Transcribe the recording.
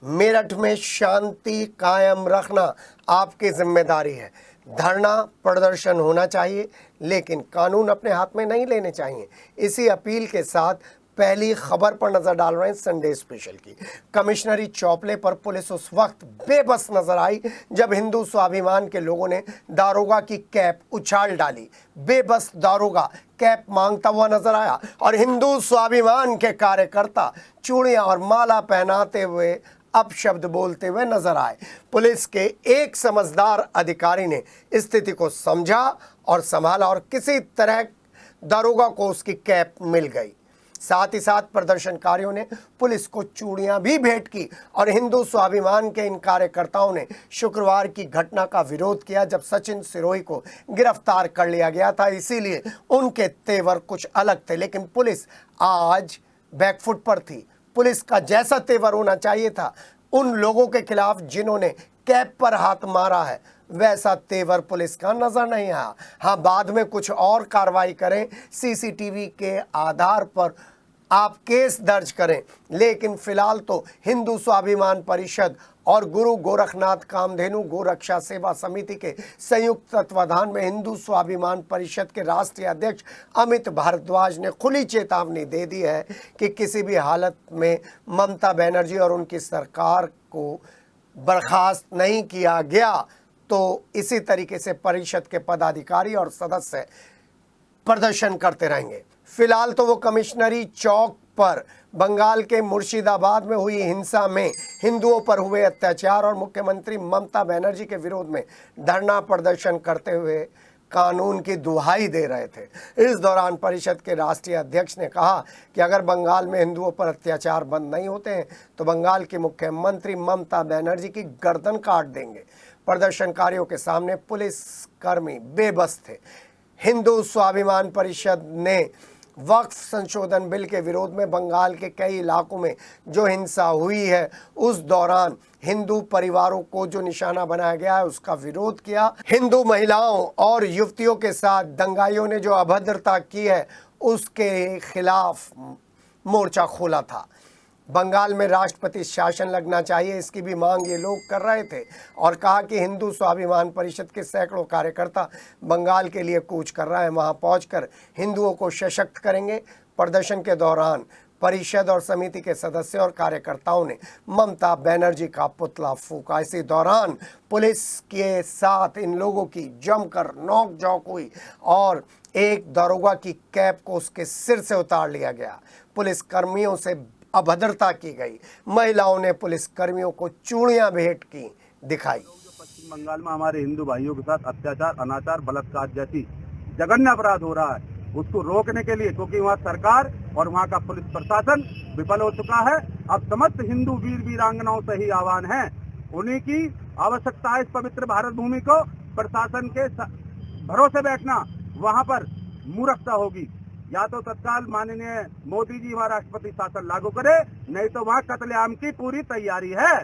मेरठ में शांति कायम रखना आपकी जिम्मेदारी है। धरना प्रदर्शन होना चाहिए, लेकिन कानून अपने हाथ में नहीं लेने चाहिए। इसी अपील के साथ पहली खबर पर नजर डाल रहे हैं संडे स्पेशल की। कमिश्नरी चौपले पर पुलिस उस वक्त बेबस नजर आई जब हिंदू स्वाभिमान के लोगों ने दारोगा की कैप उछाल डाली। बेबस दारोगा कैप मांगता हुआ नजर आया और हिंदू स्वाभिमान के कार्यकर्ता चूड़ियां और माला पहनाते हुए अपशब्द बोलते हुए नजर आए। पुलिस के एक समझदार अधिकारी ने स्थिति को समझा और संभाला और किसी तरह दारोगा को उसकी कैप मिल गई। साथ ही साथ प्रदर्शनकारियों ने पुलिस को चूड़ियां भी भेंट की और हिंदू स्वाभिमान के इन कार्यकर्ताओं ने शुक्रवार की घटना का विरोध किया जब सचिन सिरोही को गिरफ्तार कर लिया गया था। इसीलिए उनके तेवर कुछ अलग थे, लेकिन पुलिस आज बैकफुट पर थी। पुलिस का जैसा तेवर होना चाहिए था उन लोगों के खिलाफ जिन्होंने कैप पर हाथ मारा है, वैसा तेवर पुलिस का नजर नहीं आया। हाँ, बाद में कुछ और कार्रवाई करें, सीसीटीवी के आधार पर आप केस दर्ज करें, लेकिन फिलहाल तो हिंदू स्वाभिमान परिषद और गुरु गोरखनाथ कामधेनु गोरक्षा सेवा समिति के संयुक्त तत्वाधान में हिंदू स्वाभिमान परिषद के राष्ट्रीय अध्यक्ष अमित भारद्वाज ने खुली चेतावनी दे दी है कि किसी भी हालत में ममता बनर्जी और उनकी सरकार को बर्खास्त नहीं किया गया तो इसी तरीके से परिषद के पदाधिकारी और सदस्य प्रदर्शन करते रहेंगे। फिलहाल तो वो कमिश्नरी चौक पर बंगाल के मुर्शिदाबाद में हुई हिंसा में हिंदुओं पर हुए अत्याचार और मुख्यमंत्री ममता बनर्जी के विरोध में धरना प्रदर्शन करते हुए कानून की दुहाई दे रहे थे। इस दौरान परिषद के राष्ट्रीय अध्यक्ष ने कहा कि अगर बंगाल में हिंदुओं पर अत्याचार बंद नहीं होते हैं तो बंगाल की मुख्यमंत्री ममता बनर्जी की गर्दन काट देंगे। प्रदर्शनकारियों के सामने पुलिसकर्मी बेबस थे। हिंदू स्वाभिमान परिषद ने वक्फ संशोधन बिल के विरोध में बंगाल के कई इलाकों में जो हिंसा हुई है उस दौरान हिंदू परिवारों को जो निशाना बनाया गया है उसका विरोध किया। हिंदू महिलाओं और युवतियों के साथ दंगाइयों ने जो अभद्रता की है उसके खिलाफ मोर्चा खोला था। बंगाल में राष्ट्रपति शासन लगना चाहिए, इसकी भी मांग ये लोग कर रहे थे और कहा कि हिंदू स्वाभिमान परिषद के सैकड़ों कार्यकर्ता बंगाल के लिए कूच कर रहे हैं, वहां पहुंचकर हिंदुओं को सशक्त करेंगे। प्रदर्शन के दौरान परिषद और समिति के सदस्य और कार्यकर्ताओं ने ममता बनर्जी का पुतला फूंका। इसी दौरान पुलिस के साथ इन लोगों की जमकर नोक-झोंक हुई और एक दारोगा की कैप को उसके सिर से उतार लिया गया। पुलिस कर्मियों से अभद्रता की गई। महिलाओं ने पुलिस कर्मियों को चूड़ियां भेंट की दिखाई। पश्चिम बंगाल में हमारे हिंदू भाइयों के साथ अत्याचार, अनाचार, बलात्कार जैसी जघन्य अपराध हो रहा है, उसको रोकने के लिए, क्योंकि वहाँ सरकार और वहाँ का पुलिस प्रशासन विफल हो चुका है। अब समस्त हिंदू वीर वीरांगनाओं से ही आह्वान है, उन्हीं की आवश्यकता है इस पवित्र भारत भूमि को। प्रशासन के भरोसे बैठना वहाँ पर मूर्खता होगी। या तो तत्काल माननीय मोदी जी वहाँ राष्ट्रपति शासन लागू करे, नहीं तो वहाँ कत्लेआम की पूरी तैयारी है।